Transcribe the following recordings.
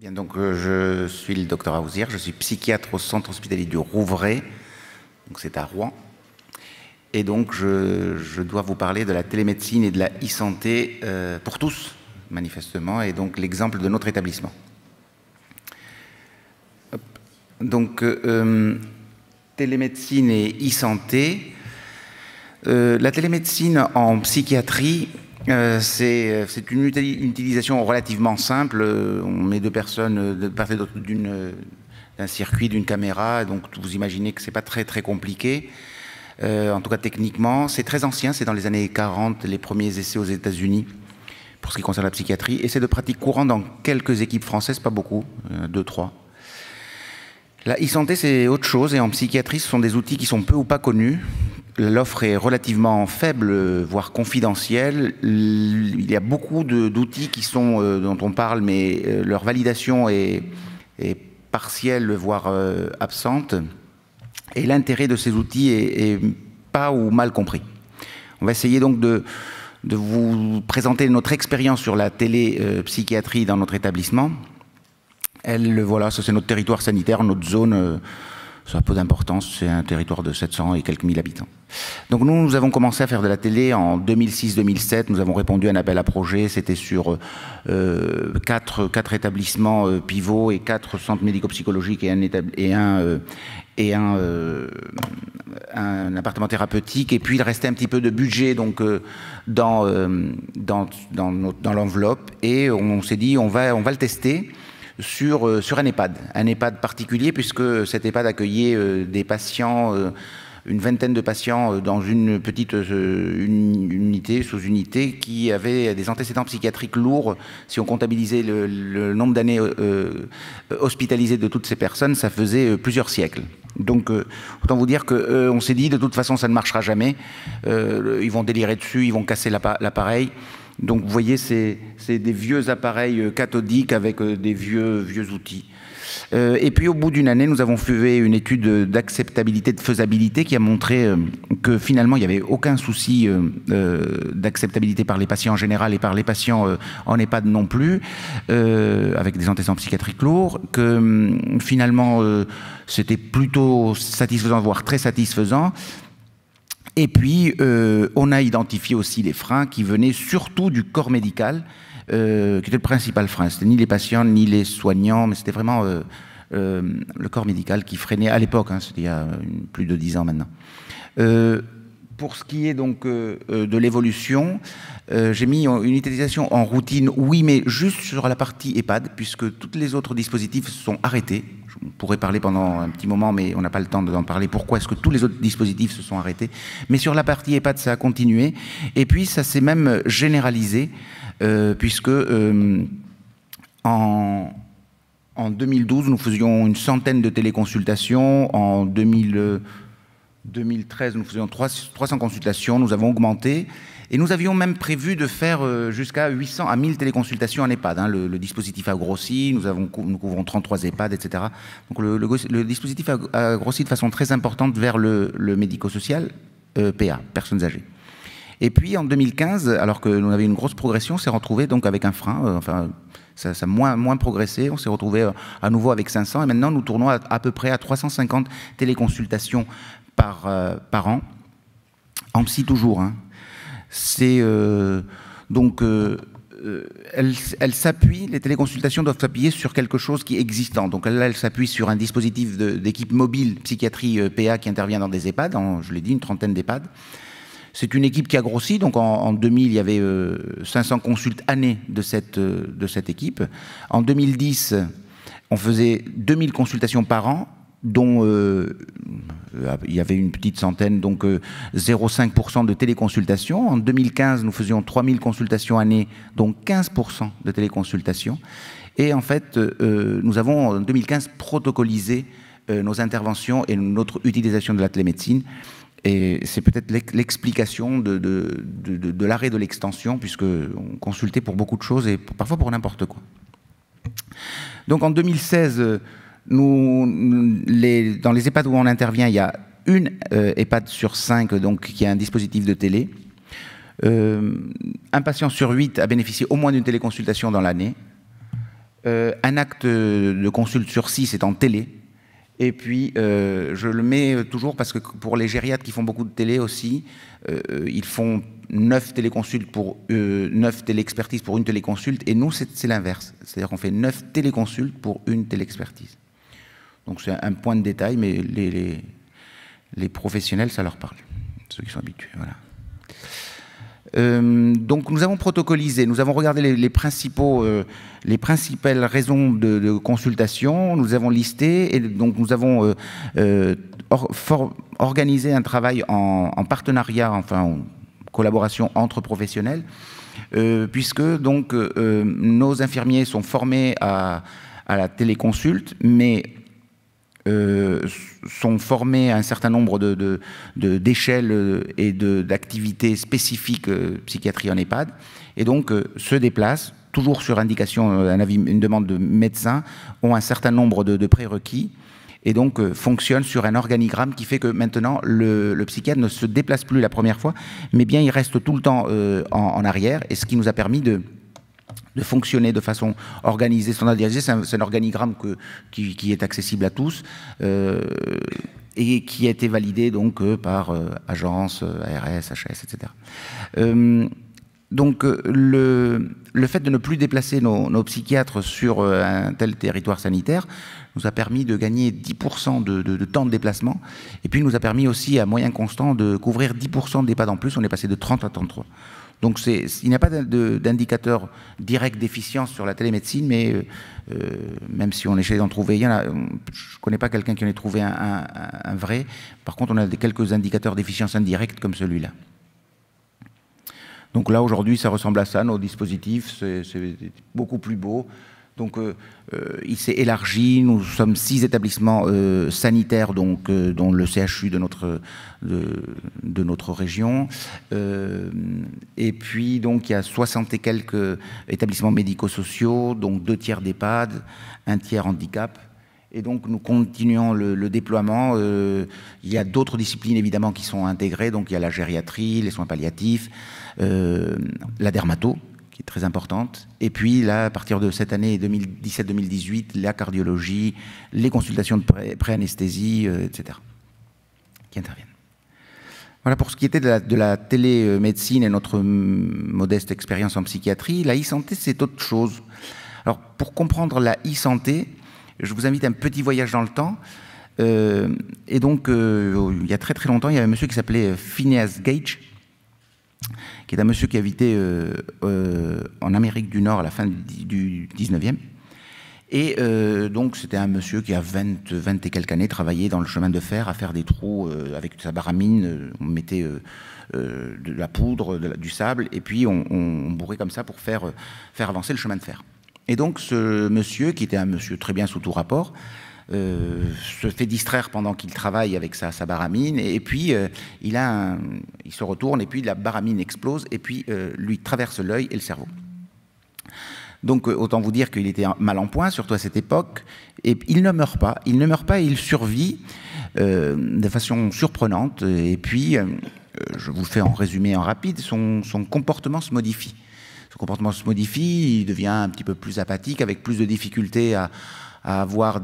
Bien, donc je suis le docteur Aouzière, je suis psychiatre au centre hospitalier du Rouvray, donc c'est à Rouen. Et donc je dois vous parler de la télémédecine et de la e-santé pour tous, manifestement, et donc l'exemple de notre établissement. Donc télémédecine et e-santé. La télémédecine en psychiatrie, c'est une utilisation relativement simple. On met deux personnes de part et d'autre d'un circuit, d'une caméra, donc vous imaginez que c'est pas très compliqué. En tout cas techniquement, c'est très ancien, c'est dans les années 40, les premiers essais aux États-Unis pour ce qui concerne la psychiatrie, et c'est de pratique courante dans quelques équipes françaises, pas beaucoup, 2, 3. La e-santé, c'est autre chose, et en psychiatrie, ce sont des outils qui sont peu ou pas connus. L'offre est relativement faible, voire confidentielle. Il y a beaucoup d'outils qui sont, dont on parle, mais leur validation est partielle, voire absente. Et l'intérêt de ces outils est pas ou mal compris. On va essayer donc de vous présenter notre expérience sur la télépsychiatrie dans notre établissement. Voilà, ça c'est notre territoire sanitaire, notre zone. Ça a peu d'importance, c'est un territoire de 700 et quelques mille habitants. Donc nous avons commencé à faire de la télé en 2006-2007, nous avons répondu à un appel à projet, c'était sur 4 établissements pivots et 4 centres médico-psychologiques et un appartement thérapeutique, et puis il restait un petit peu de budget donc, dans l'enveloppe, et on s'est dit on va le tester sur un EHPAD particulier, puisque cet EHPAD accueillait des patients, une vingtaine de patients dans une petite unité, sous-unité, qui avaient des antécédents psychiatriques lourds. Si on comptabilisait le nombre d'années hospitalisées de toutes ces personnes, ça faisait plusieurs siècles. Donc, autant vous dire qu'on s'est dit, de toute façon, ça ne marchera jamais. Ils vont délirer dessus, ils vont casser l'appareil. Donc vous voyez, c'est des vieux appareils cathodiques avec des vieux outils. Et puis au bout d'une année, nous avons fait une étude d'acceptabilité, de faisabilité, qui a montré que finalement il n'y avait aucun souci d'acceptabilité par les patients en général et par les patients en EHPAD non plus, avec des antécédents psychiatriques lourds, que finalement c'était plutôt satisfaisant, voire très satisfaisant. Et puis, on a identifié aussi les freins qui venaient surtout du corps médical, qui était le principal frein. C'était ni les patients, ni les soignants, mais c'était vraiment le corps médical qui freinait à l'époque, hein, c'était il y a plus de 10 ans maintenant. Pour ce qui est donc de l'évolution, j'ai mis une utilisation en routine, oui, mais juste sur la partie EHPAD, puisque tous les autres dispositifs sont arrêtés. On pourrait parler pendant un petit moment, mais on n'a pas le temps d'en parler. Pourquoi est-ce que tous les autres dispositifs se sont arrêtés? Mais sur la partie EHPAD, ça a continué. Et puis, ça s'est même généralisé, puisque en 2012, nous faisions une centaine de téléconsultations. En 2013, nous faisions 300 consultations. Nous avons augmenté. Et nous avions même prévu de faire jusqu'à 800 à 1000 téléconsultations en EHPAD. Hein. Le dispositif a grossi, nous couvrons 33 EHPAD, etc. Donc le dispositif a grossi de façon très importante vers le médico-social, PA, personnes âgées. Et puis en 2015, alors que nous avions une grosse progression, on s'est retrouvé donc avec un frein, enfin ça a moins progressé, on s'est retrouvé à nouveau avec 500, et maintenant nous tournons à peu près à 350 téléconsultations par an, en psy toujours, hein. C'est elles s'appuient, les téléconsultations doivent s'appuyer sur quelque chose qui est existant. Donc là, elles s'appuient sur un dispositif d'équipe mobile psychiatrie PA qui intervient dans des EHPAD, je l'ai dit, une trentaine d'EHPAD. C'est une équipe qui a grossi, donc en 2000, il y avait 500 consultes années de cette équipe. En 2010, on faisait 2000 consultations par an, dont il y avait une petite centaine, donc 0,5% de téléconsultations. En 2015, nous faisions 3000 consultations années, donc 15% de téléconsultations. Et en fait, nous avons en 2015 protocolisé nos interventions et notre utilisation de la télémédecine. Et c'est peut-être l'explication de l'arrêt de l'extension, puisqu'on consultait pour beaucoup de choses et parfois pour n'importe quoi. Donc en 2016, dans les EHPAD où on intervient, il y a une EHPAD sur 5 donc, qui a un dispositif de télé. Un patient sur 8 a bénéficié au moins d'une téléconsultation dans l'année. Un acte de consulte sur 6 est en télé. Et puis, je le mets toujours parce que pour les gériatres qui font beaucoup de télé aussi, ils font 9 téléconsultes pour 9 téléexpertises pour une téléconsulte. Et nous, c'est l'inverse. C'est-à-dire qu'on fait 9 téléconsultes pour une téléexpertise. Donc, c'est un point de détail, mais les professionnels, ça leur parle. Ceux qui sont habitués, voilà. Donc nous avons protocolisé, nous avons regardé les principales raisons de consultation, nous avons listé et donc nous avons organisé un travail en partenariat, enfin en collaboration entre professionnels, puisque donc nos infirmiers sont formés à la téléconsulte, mais sont formés à un certain nombre d'échelles et d'activités spécifiques psychiatrie en EHPAD, et donc se déplacent, toujours sur indication, une demande de médecin, ont un certain nombre de prérequis, et donc fonctionnent sur un organigramme qui fait que maintenant le psychiatre ne se déplace plus la première fois, mais bien il reste tout le temps en arrière, et ce qui nous a permis de fonctionner de façon organisée, standardisée. C'est un organigramme qui est accessible à tous et qui a été validé donc par agences, ARS, HS, etc. Donc le fait de ne plus déplacer nos psychiatres sur un tel territoire sanitaire nous a permis de gagner 10% de temps de déplacement, et puis nous a permis aussi à moyen constant de couvrir 10% d'EHPAD en plus. On est passé de 30 à 33. Donc il n'y a pas d'indicateur direct d'efficience sur la télémédecine, mais même si on essaie d'en trouver, je ne connais pas quelqu'un qui en ait trouvé un vrai. Par contre, on a quelques indicateurs d'efficience indirecte comme celui-là. Donc là, aujourd'hui, ça ressemble à ça, nos dispositifs, c'est beaucoup plus beau. Donc il s'est élargi, nous sommes 6 établissements sanitaires, donc, dont le CHU de notre région. Et puis donc il y a 60 et quelques établissements médico-sociaux, donc 2 tiers d'EHPAD, 1 tiers handicap. Et donc nous continuons le déploiement. Il y a d'autres disciplines évidemment qui sont intégrées, donc il y a la gériatrie, les soins palliatifs, la dermato, qui est très importante. Et puis là, à partir de cette année 2017-2018, la cardiologie, les consultations de pré-anesthésie, etc., qui interviennent. Voilà pour ce qui était de la télémédecine et notre modeste expérience en psychiatrie. La e-santé, c'est autre chose. Alors, pour comprendre la e-santé, je vous invite à un petit voyage dans le temps. Et donc, il y a très très longtemps, il y avait un monsieur qui s'appelait Phineas Gage, qui est un monsieur qui habitait en Amérique du Nord à la fin du 19e. Et donc, c'était un monsieur qui, à 20 et quelques années, travaillait dans le chemin de fer à faire des trous avec sa baramine. On mettait de la poudre, du sable, et puis on bourrait comme ça pour faire avancer le chemin de fer. Et donc, ce monsieur, qui était un monsieur très bien sous tout rapport, se fait distraire pendant qu'il travaille avec sa baramine, et puis il se retourne, et puis la baramine explose, et puis lui traverse l'œil et le cerveau. Donc autant vous dire qu'il était mal en point, surtout à cette époque, et il ne meurt pas, et il survit de façon surprenante, et puis, je vous le fais en résumé en rapide, son comportement se modifie. Son comportement se modifie, il devient un petit peu plus apathique, avec plus de difficultés à avoir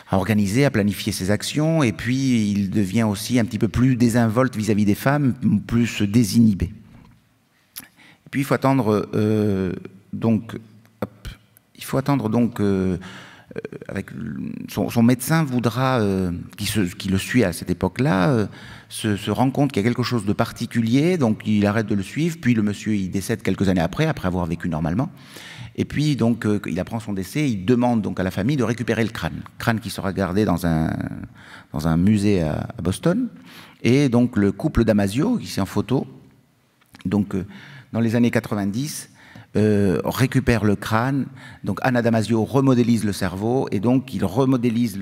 à organiser, à planifier ses actions, et puis il devient aussi un petit peu plus désinvolte vis-à-vis des femmes, plus désinhibé. Et puis il faut attendre avec son médecin voudra, qui le suit à cette époque-là, se rend compte qu'il y a quelque chose de particulier, donc il arrête de le suivre, puis le monsieur il décède quelques années après avoir vécu normalement. Et puis, donc, il apprend son décès, il demande donc à la famille de récupérer le crâne qui sera gardé dans un musée à Boston. Et donc, le couple Damasio, ici en photo, donc, dans les années 90, récupère le crâne. Donc, Anna Damasio remodélise le cerveau, et donc, il remodélise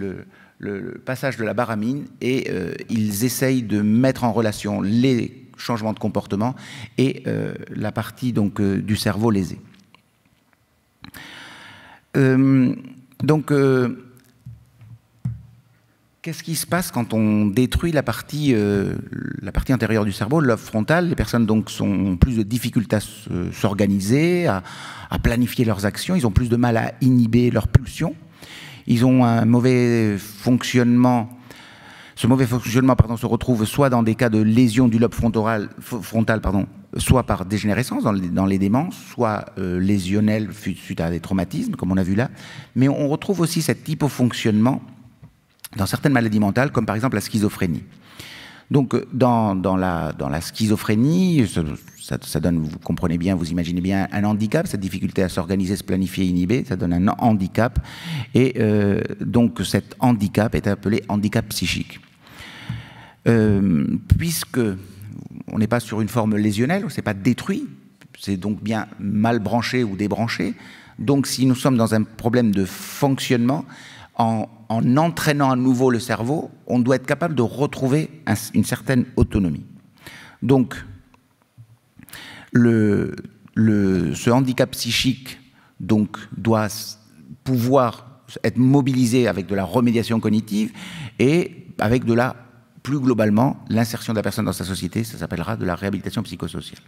le passage de la baramine, et ils essayent de mettre en relation les changements de comportement et la partie donc, du cerveau lésée. Donc, qu'est-ce qui se passe quand on détruit la partie antérieure du cerveau, le lobe frontal? Les personnes donc ont plus de difficultés à s'organiser, à planifier leurs actions, ils ont plus de mal à inhiber leurs pulsions, ils ont un mauvais fonctionnement. Ce mauvais fonctionnement se retrouve soit dans des cas de lésion du lobe frontal, soit par dégénérescence dans les démences, soit lésionnelle suite à des traumatismes, comme on a vu là. Mais on retrouve aussi cet hypofonctionnement dans certaines maladies mentales, comme par exemple la schizophrénie. Donc, dans la schizophrénie, ça donne, vous comprenez bien, vous imaginez bien, un handicap, cette difficulté à s'organiser, se planifier, inhiber, ça donne un handicap. Et donc, cet handicap est appelé handicap psychique. Puisque on n'est pas sur une forme lésionnelle, c'est pas détruit, c'est donc bien mal branché ou débranché. Donc, si nous sommes dans un problème de fonctionnement, en entraînant à nouveau le cerveau, on doit être capable de retrouver une certaine autonomie. Donc, ce handicap psychique donc, doit pouvoir être mobilisé avec de la remédiation cognitive et avec plus globalement, l'insertion de la personne dans sa société, ça s'appellera de la réhabilitation psychosociale.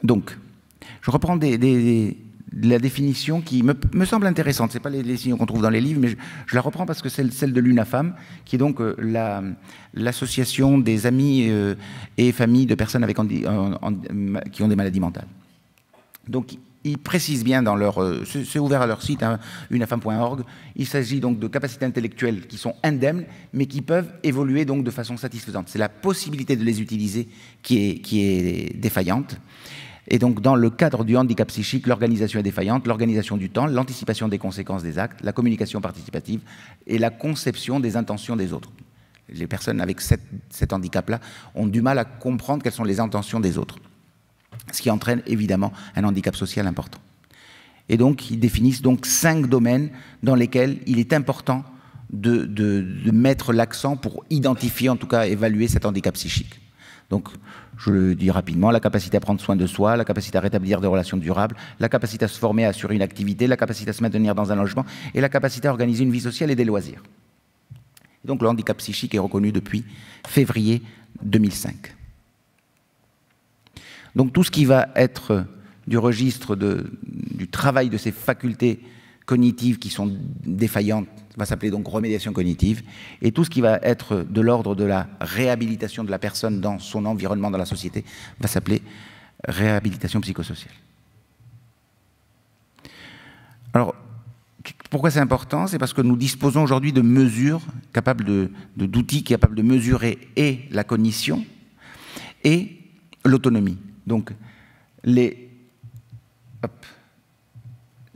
Donc, je reprends la définition qui me semble intéressante. Ce n'est pas les signaux qu'on trouve dans les livres, mais je la reprends parce que c'est celle de l'UNAFAM, qui est donc l'association des amis et familles de personnes qui ont des maladies mentales. Donc, ils précisent bien dans leur... c'est ouvert à leur site, hein, unafam.org. Il s'agit donc de capacités intellectuelles qui sont indemnes, mais qui peuvent évoluer donc de façon satisfaisante. C'est la possibilité de les utiliser qui est défaillante. Et donc, dans le cadre du handicap psychique, l'organisation est défaillante, l'organisation du temps, l'anticipation des conséquences des actes, la communication participative et la conception des intentions des autres. Les personnes avec cet handicap-là ont du mal à comprendre quelles sont les intentions des autres, ce qui entraîne évidemment un handicap social important. Et donc, ils définissent donc 5 domaines dans lesquels il est important de mettre l'accent pour identifier, en tout cas évaluer cet handicap psychique. Donc, je le dis rapidement, la capacité à prendre soin de soi, la capacité à rétablir des relations durables, la capacité à se former, à assurer une activité, la capacité à se maintenir dans un logement et la capacité à organiser une vie sociale et des loisirs. Donc, le handicap psychique est reconnu depuis février 2005. Donc, tout ce qui va être du registre du travail de ces facultés cognitives qui sont défaillantes va s'appeler donc remédiation cognitive, et tout ce qui va être de l'ordre de la réhabilitation de la personne dans son environnement, dans la société, va s'appeler réhabilitation psychosociale. Alors, pourquoi c'est important? C'est parce que nous disposons aujourd'hui de mesures capables d'outils capables de mesurer et la cognition et l'autonomie. Donc, les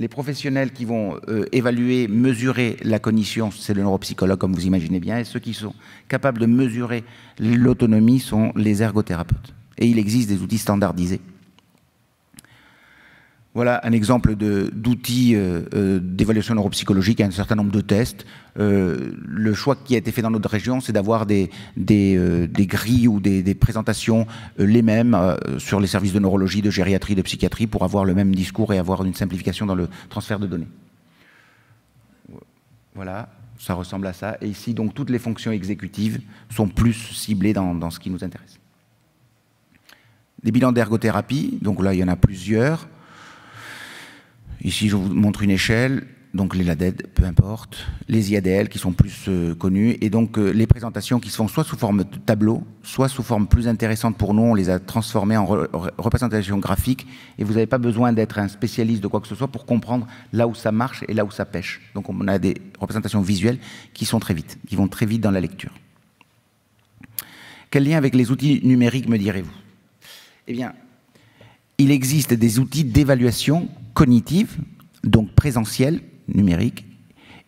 professionnels qui vont évaluer, mesurer la cognition, c'est le neuropsychologue, comme vous imaginez bien, et ceux qui sont capables de mesurer l'autonomie sont les ergothérapeutes. Et il existe des outils standardisés. Voilà un exemple d'outils d'évaluation neuropsychologique, un certain nombre de tests. Le choix qui a été fait dans notre région, c'est d'avoir des grilles ou des présentations les mêmes sur les services de neurologie, de gériatrie, de psychiatrie, pour avoir le même discours et avoir une simplification dans le transfert de données. Voilà, ça ressemble à ça. Et ici, donc, toutes les fonctions exécutives sont plus ciblées dans ce qui nous intéresse. Des bilans d'ergothérapie, donc là, il y en a plusieurs. Ici, je vous montre une échelle, donc les LADED, peu importe, les IADL qui sont plus connus, et donc les présentations qui se font soit sous forme de tableau, soit sous forme plus intéressante pour nous, on les a transformées en représentation graphique, et vous n'avez pas besoin d'être un spécialiste de quoi que ce soit pour comprendre là où ça marche et là où ça pêche. Donc on a des représentations visuelles qui vont très vite dans la lecture. Quel lien avec les outils numériques, me direz-vous? Eh bien, il existe des outils d'évaluation cognitive, donc présentielle, numérique.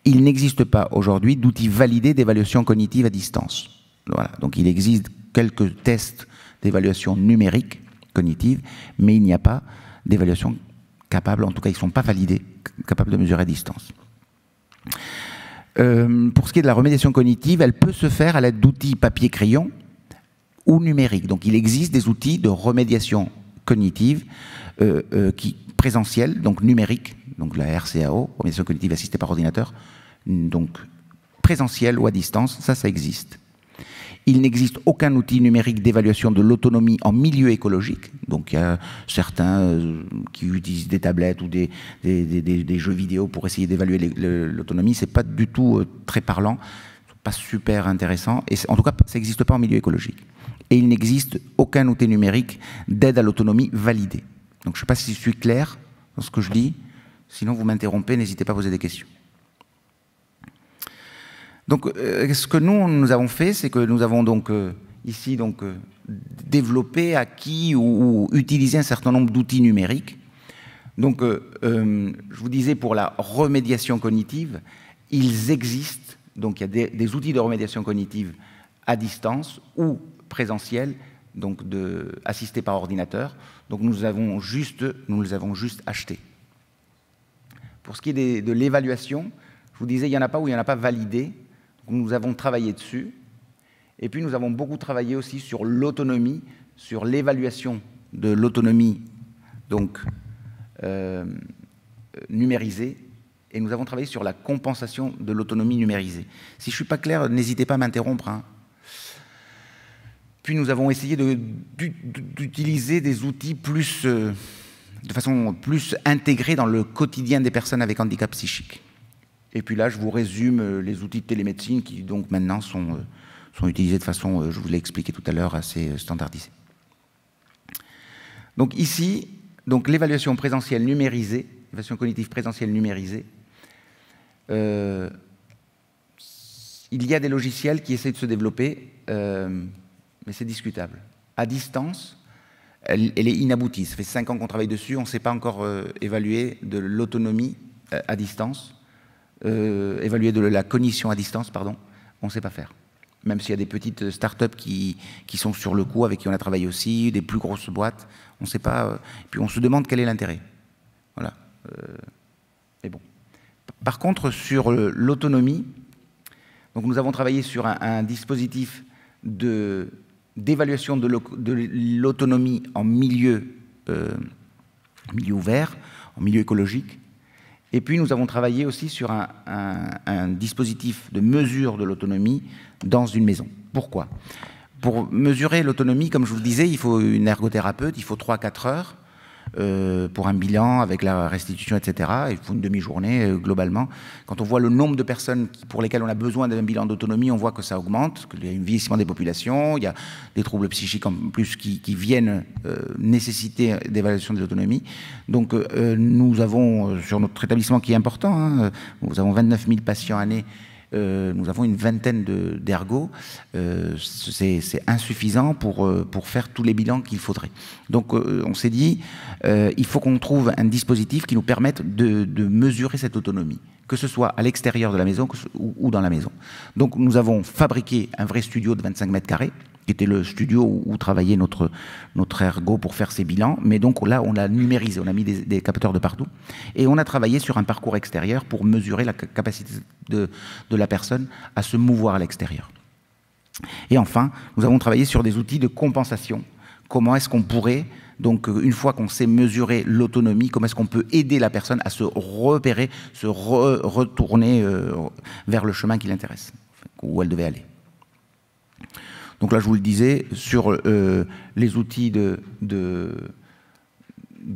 Il n'existe pas aujourd'hui d'outils validés d'évaluation cognitive à distance. Voilà. Donc il existe quelques tests d'évaluation numérique cognitive, mais il n'y a pas d'évaluation capable, en tout cas ils ne sont pas validés, capables de mesurer à distance. Pour ce qui est de la remédiation cognitive, elle peut se faire à l'aide d'outils papier-crayon ou numérique. Donc il existe des outils de remédiation cognitive présentielle, donc numérique, donc la RCAO, remédiation cognitive assistée par ordinateur, donc présentiel ou à distance, ça existe. Il n'existe aucun outil numérique d'évaluation de l'autonomie en milieu écologique. Donc il y a certains qui utilisent des tablettes ou des jeux vidéo pour essayer d'évaluer l'autonomie. C'est pas du tout très parlant, pas super intéressant. Et en tout cas, ça n'existe pas en milieu écologique. Et il n'existe aucun outil numérique d'aide à l'autonomie validé. Donc je ne sais pas si je suis clair dans ce que je dis. Sinon, vous m'interrompez, n'hésitez pas à poser des questions. Donc, ce que nous avons fait, c'est que nous avons donc ici développé, acquis ou utilisé un certain nombre d'outils numériques. Donc, je vous disais, pour la remédiation cognitive, ils existent. Donc, il y a des outils de remédiation cognitive à distance ou présentiels, donc assistés par ordinateur. Donc, nous les avons juste achetés. Pour ce qui est de l'évaluation, je vous disais, il n'y en a pas ou il n'y en a pas validé. Nous avons travaillé dessus. Et puis, nous avons beaucoup travaillé aussi sur l'autonomie, sur l'évaluation de l'autonomie donc numérisée. Et nous avons travaillé sur la compensation de l'autonomie numérisée. Si je ne suis pas clair, n'hésitez pas à m'interrompre. Hein. Puis, nous avons essayé d'utiliser des outils plus, de façon plus intégrée dans le quotidien des personnes avec handicap psychique. Et puis là, je vous résume les outils de télémédecine qui, donc, maintenant sont utilisés de façon, je vous l'ai expliqué tout à l'heure, assez standardisée. Donc ici, l'évaluation présentielle numérisée, l'évaluation cognitive présentielle numérisée, il y a des logiciels qui essaient de se développer, mais c'est discutable. À distance, elle est inaboutie. Ça fait 5 ans qu'on travaille dessus, on ne sait pas encore évaluer de l'autonomie à distance. Évaluer de la cognition à distance, pardon, on ne sait pas faire. Même s'il y a des petites startups qui sont sur le coup, avec qui on a travaillé aussi, des plus grosses boîtes, on ne sait pas. Puis on se demande quel est l'intérêt. Voilà. Mais bon. Par contre, sur l'autonomie, donc nous avons travaillé sur un dispositif d'évaluation de l'autonomie en milieu ouvert, en milieu écologique. Et puis, nous avons travaillé aussi sur un dispositif de mesure de l'autonomie dans une maison. Pourquoi? Pour mesurer l'autonomie, comme je vous le disais, il faut une ergothérapeute, il faut 3 à 4 heures pour un bilan avec la restitution, etc. Il faut une demi-journée globalement. Quand on voit le nombre de personnes pour lesquelles on a besoin d'un bilan d'autonomie, on voit que ça augmente, qu'il y a un vieillissement des populations, il y a des troubles psychiques en plus qui viennent nécessiter d'évaluation de l'autonomie. Donc nous avons, sur notre établissement qui est important, hein, nous avons 29 000 patients année, nous avons une vingtaine d'ergots. C'est insuffisant pour faire tous les bilans qu'il faudrait. Donc on s'est dit, il faut qu'on trouve un dispositif qui nous permette de mesurer cette autonomie, que ce soit à l'extérieur de la maison ou dans la maison. Donc nous avons fabriqué un vrai studio de 25 mètres carrés, qui était le studio où travaillait notre ergo pour faire ses bilans. Mais donc là, on l'a numérisé, on a mis des capteurs de partout. Et on a travaillé sur un parcours extérieur pour mesurer la capacité de la personne à se mouvoir à l'extérieur. Et enfin, nous avons travaillé sur des outils de compensation. Comment est-ce qu'on pourrait, donc une fois qu'on sait mesurer l'autonomie, comment est-ce qu'on peut aider la personne à se repérer, se retourner vers le chemin qui l'intéresse, où elle devait aller. Donc là, je vous le disais, sur les outils de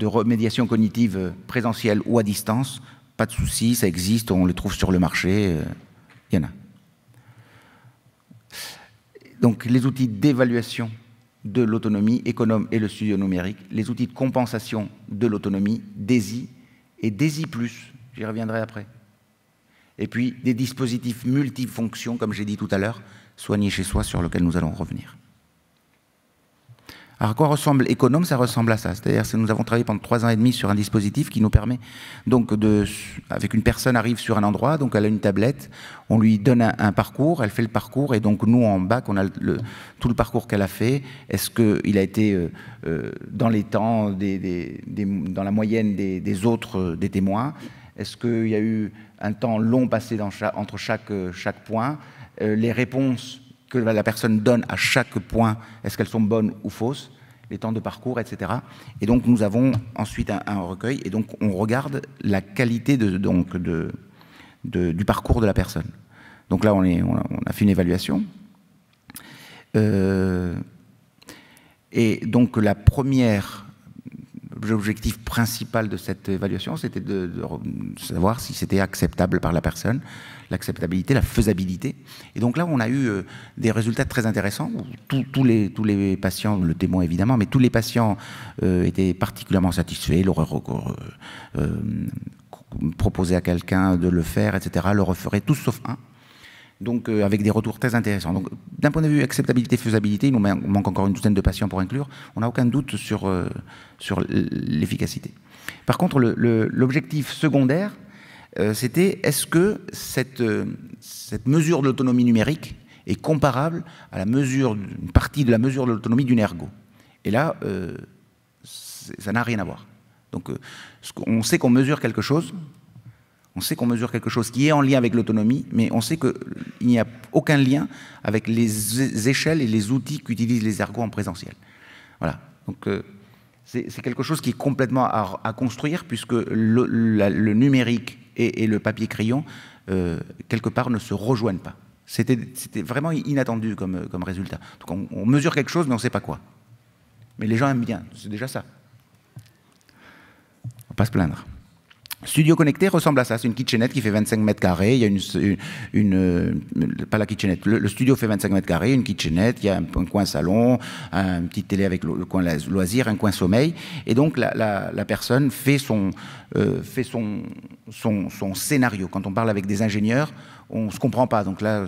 remédiation cognitive présentielle ou à distance, pas de souci, ça existe, on les trouve sur le marché, il y en a. Donc les outils d'évaluation de l'autonomie, Econome et le studio numérique, les outils de compensation de l'autonomie, DESI et DESI+, j'y reviendrai après. Et puis des dispositifs multifonctions, comme j'ai dit tout à l'heure, soigner chez soi, sur lequel nous allons revenir. Alors, à quoi ressemble Econome? Ça ressemble à ça. C'est-à-dire que nous avons travaillé pendant 3 ans et demi sur un dispositif qui nous permet, donc, avec une personne arrive sur un endroit, donc elle a une tablette, on lui donne un parcours, elle fait le parcours, et donc nous, en bac, on a tout le parcours qu'elle a fait. Est-ce qu'il a été dans les temps, dans la moyenne des autres, des témoins? Est-ce qu'il y a eu un temps long passé entre chaque point? Les réponses que la personne donne à chaque point, est-ce qu'elles sont bonnes ou fausses, les temps de parcours, etc. Et donc nous avons ensuite un recueil, et donc on regarde la qualité du parcours de la personne. Donc là, on a fait une évaluation. Et donc l'objectif principal de cette évaluation, c'était de savoir si c'était acceptable par la personne, l'acceptabilité, la faisabilité. Et donc là, on a eu des résultats très intéressants. Tous les patients, le témoin évidemment, mais tous les patients étaient particulièrement satisfaits, proposer à quelqu'un de le faire, etc., le referait, tous sauf un. Donc avec des retours très intéressants. Donc d'un point de vue acceptabilité, faisabilité, il nous manque encore une douzaine de patients pour inclure. On n'a aucun doute sur l'efficacité. Par contre, l'objectif secondaire, c'était est-ce que cette mesure de l'autonomie numérique est comparable à une partie de la mesure de l'autonomie d'une ergo. Et là, ça n'a rien à voir. Donc on sait qu'on mesure quelque chose. On sait qu'on mesure quelque chose qui est en lien avec l'autonomie, mais on sait qu'il n'y a aucun lien avec les échelles et les outils qu'utilisent les ergos en présentiel. Voilà. Donc c'est quelque chose qui est complètement à construire, puisque le numérique et le papier-crayon, quelque part, ne se rejoignent pas. C'était vraiment inattendu comme résultat. Donc on mesure quelque chose, mais on ne sait pas quoi. Mais les gens aiment bien, c'est déjà ça. On ne va pas se plaindre. Studio connecté ressemble à ça, c'est une kitchenette qui fait 25 mètres carrés, il y a pas la kitchenette, le studio fait 25 mètres carrés, une kitchenette, il y a un coin salon, une petite télé avec le coin loisir, un coin sommeil, et donc la personne fait son scénario. Quand on parle avec des ingénieurs, on ne se comprend pas, donc là,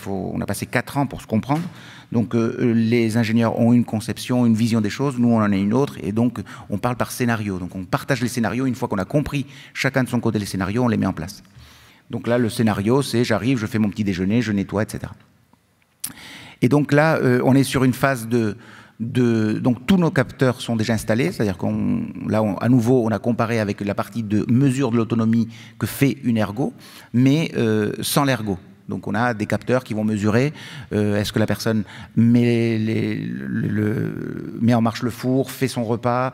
on a passé 4 ans pour se comprendre. Donc les ingénieurs ont une conception, une vision des choses, nous on en a une autre, et donc on parle par scénario. Donc on partage les scénarios, une fois qu'on a compris chacun de son côté les scénarios, on les met en place. Donc là le scénario c'est j'arrive, je fais mon petit déjeuner, je nettoie, etc. Et donc là on est sur une phase donc tous nos capteurs sont déjà installés, c'est-à-dire à nouveau on a comparé avec la partie de mesure de l'autonomie que fait une ergo, mais sans l'ergo. Donc on a des capteurs qui vont mesurer est-ce que la personne met en marche le four, fait son repas,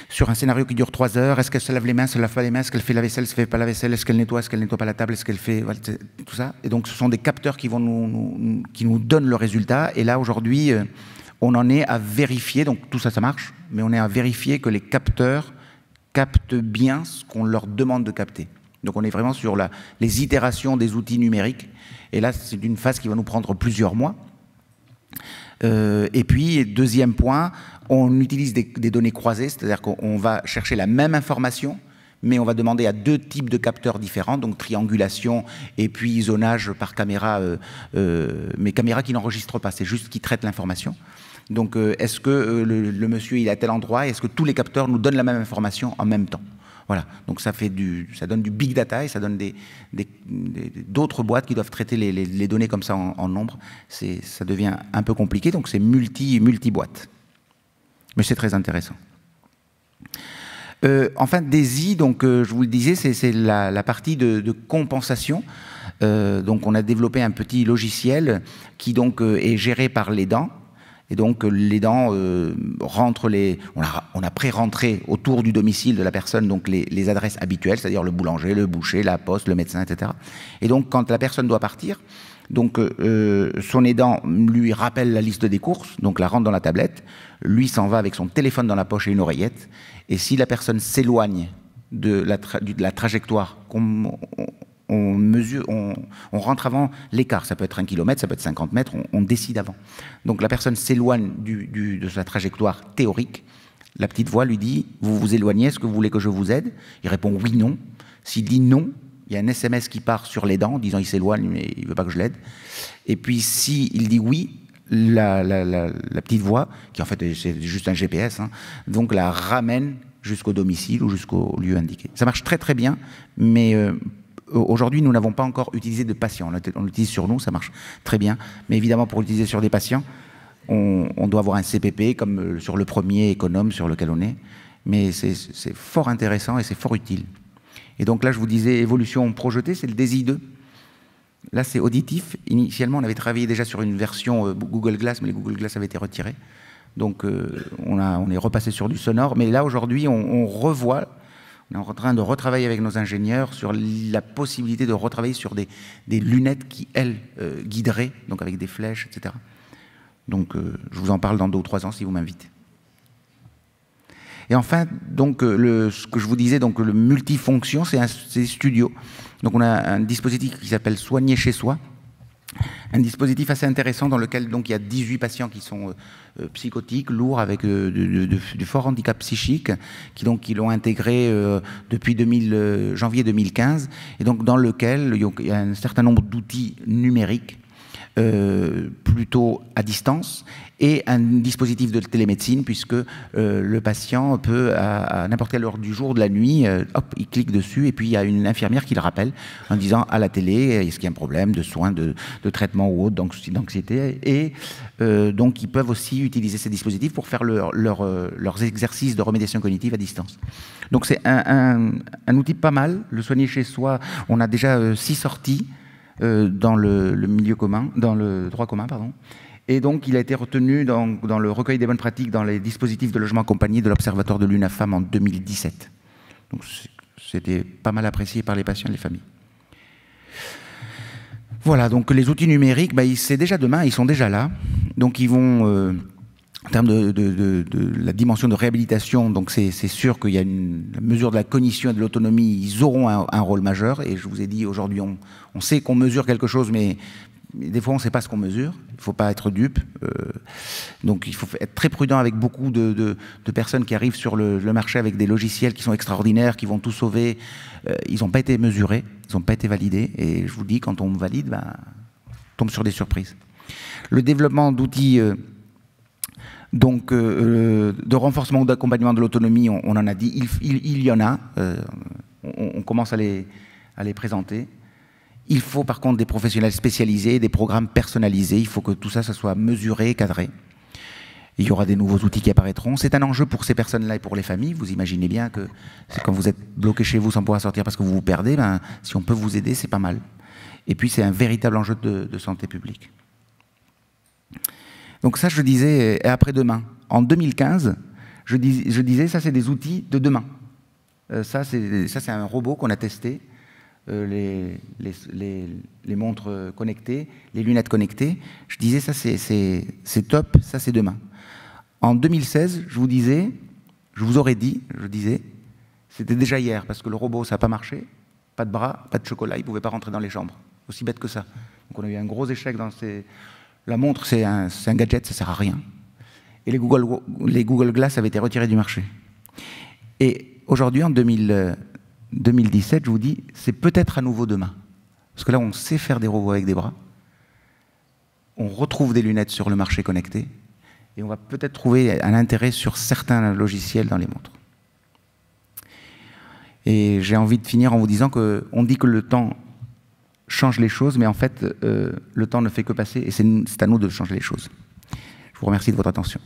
sur un scénario qui dure 3 heures, est-ce qu'elle se lave les mains, elle se lave pas les mains, est-ce qu'elle fait la vaisselle, est-ce qu'elle fait pas la vaisselle, est-ce qu'elle nettoie pas la table, est-ce qu'elle fait... Voilà, tout ça. Et donc ce sont des capteurs qui nous donnent le résultat. Et là aujourd'hui, on en est à vérifier, donc tout ça, ça marche, mais on est à vérifier que les capteurs captent bien ce qu'on leur demande de capter. Donc on est vraiment sur les itérations des outils numériques. Et là, c'est une phase qui va nous prendre plusieurs mois. Et puis, deuxième point, on utilise des données croisées, c'est-à-dire qu'on va chercher la même information, mais on va demander à 2 types de capteurs différents, donc triangulation et puis zonage par caméra, mais caméra qui n'enregistre pas, c'est juste qui traite l'information. Donc est-ce que le monsieur il est à tel endroit, est-ce que tous les capteurs nous donnent la même information en même temps? Voilà, donc ça donne du big data et ça donne d'autres boîtes qui doivent traiter les données comme ça en nombre. Ça devient un peu compliqué, donc c'est multi-boîtes. Mais c'est très intéressant. Enfin, DESI, donc je vous le disais, c'est la partie de compensation. Donc on a développé un petit logiciel qui donc est géré par l'aidant. Et donc l'aidant rentre on a pré-rentré autour du domicile de la personne donc les adresses habituelles, c'est-à-dire le boulanger, le boucher, la poste, le médecin, etc. Et donc quand la personne doit partir, donc son aidant lui rappelle la liste des courses, donc la rentre dans la tablette, lui s'en va avec son téléphone dans la poche et une oreillette, et si la personne s'éloigne de la trajectoire on rentre avant l'écart, ça peut être 1 km, ça peut être 50 mètres, on décide avant. Donc la personne s'éloigne de sa trajectoire théorique, la petite voix lui dit « Vous vous éloignez, est-ce que vous voulez que je vous aide ?» Il répond « Oui, non ». S'il dit « Non », il y a un SMS qui part sur l'aidant disant « Il s'éloigne, mais il ne veut pas que je l'aide ». Et puis s'il dit « Oui », la petite voix, qui en fait c'est juste un GPS, hein, donc la ramène jusqu'au domicile ou jusqu'au lieu indiqué. Ça marche très très bien, mais... aujourd'hui, nous n'avons pas encore utilisé de patients. On l'utilise sur nous, ça marche très bien. Mais évidemment, pour l'utiliser sur des patients, on doit avoir un CPP, comme sur le premier économe sur lequel on est. Mais c'est fort intéressant et c'est fort utile. Et donc là, je vous disais, évolution projetée, c'est le DESI 2. Là, c'est auditif. Initialement, on avait travaillé déjà sur une version Google Glass, mais les Google Glass avaient été retirés. Donc, on est repassé sur du sonore. Mais là, aujourd'hui, on revoit... On est en train de retravailler avec nos ingénieurs sur la possibilité de retravailler sur des lunettes qui, elles, guideraient, donc avec des flèches, etc. Donc, je vous en parle dans 2 ou 3 ans si vous m'invitez. Et enfin, donc, ce que je vous disais, donc, le multifonction, c'est des studios. Donc, on a un dispositif qui s'appelle Soigner chez soi. Un dispositif assez intéressant dans lequel donc, il y a 18 patients qui sont psychotiques, lourds, avec du fort handicap psychique, qui l'ont intégré depuis janvier 2015, et donc dans lequel il y a un certain nombre d'outils numériques, plutôt à distance, et un dispositif de télémédecine, puisque le patient peut, à n'importe quelle heure du jour, de la nuit, hop, il clique dessus, et puis il y a une infirmière qui le rappelle en disant à la télé, est-ce qu'il y a un problème de soins, de traitement ou autre, d'anxiété, et donc ils peuvent aussi utiliser ces dispositifs pour faire leurs exercices de remédiation cognitive à distance. Donc c'est un outil pas mal, le soigner chez soi. On a déjà 6 sorties dans le milieu commun, dans le droit commun, pardon. Et donc, il a été retenu dans le recueil des bonnes pratiques dans les dispositifs de logement accompagné de l'Observatoire de l'UNAFAM en 2017. Donc, c'était pas mal apprécié par les patients et les familles. Voilà, donc les outils numériques, c'est déjà demain, ils sont déjà là. Donc, ils vont, en termes de la dimension de réhabilitation, donc c'est sûr qu'il y a la mesure de la cognition et de l'autonomie, ils auront un rôle majeur. Et je vous ai dit, aujourd'hui, on sait qu'on mesure quelque chose, mais des fois, on ne sait pas ce qu'on mesure. Il ne faut pas être dupe. Donc, il faut être très prudent avec beaucoup de personnes qui arrivent sur le marché avec des logiciels qui sont extraordinaires, qui vont tout sauver. Ils n'ont pas été mesurés, ils n'ont pas été validés. Et je vous dis, quand on valide, on tombe sur des surprises. Le développement d'outils de renforcement ou d'accompagnement de l'autonomie, on en a dit. Il y en a. On commence à les présenter. Il faut par contre des professionnels spécialisés, des programmes personnalisés. Il faut que tout ça, ça soit mesuré, cadré. Il y aura des nouveaux outils qui apparaîtront. C'est un enjeu pour ces personnes-là et pour les familles. Vous imaginez bien que quand vous êtes bloqué chez vous sans pouvoir sortir parce que vous vous perdez, si on peut vous aider, c'est pas mal. Et puis c'est un véritable enjeu de santé publique. Donc ça, je disais, après-demain. En 2015, je disais, ça c'est des outils de demain. Ça c'est un robot qu'on a testé. Les montres connectées, les lunettes connectées. Je disais, ça c'est top, ça c'est demain. En 2016, je vous aurais dit, je disais, c'était déjà hier, parce que le robot, ça n'a pas marché, pas de bras, pas de chocolat, il ne pouvait pas rentrer dans les chambres. Aussi bête que ça. Donc on a eu un gros échec dans ces... La montre, c'est un gadget, ça ne sert à rien. Et les Google Glass avaient été retirés du marché. Et aujourd'hui, en 2017, je vous dis, c'est peut-être à nouveau demain. Parce que là, on sait faire des robots avec des bras. On retrouve des lunettes sur le marché connecté. Et on va peut-être trouver un intérêt sur certains logiciels dans les montres. Et j'ai envie de finir en vous disant qu'on dit que le temps change les choses, mais en fait, le temps ne fait que passer. Et c'est à nous de changer les choses. Je vous remercie de votre attention.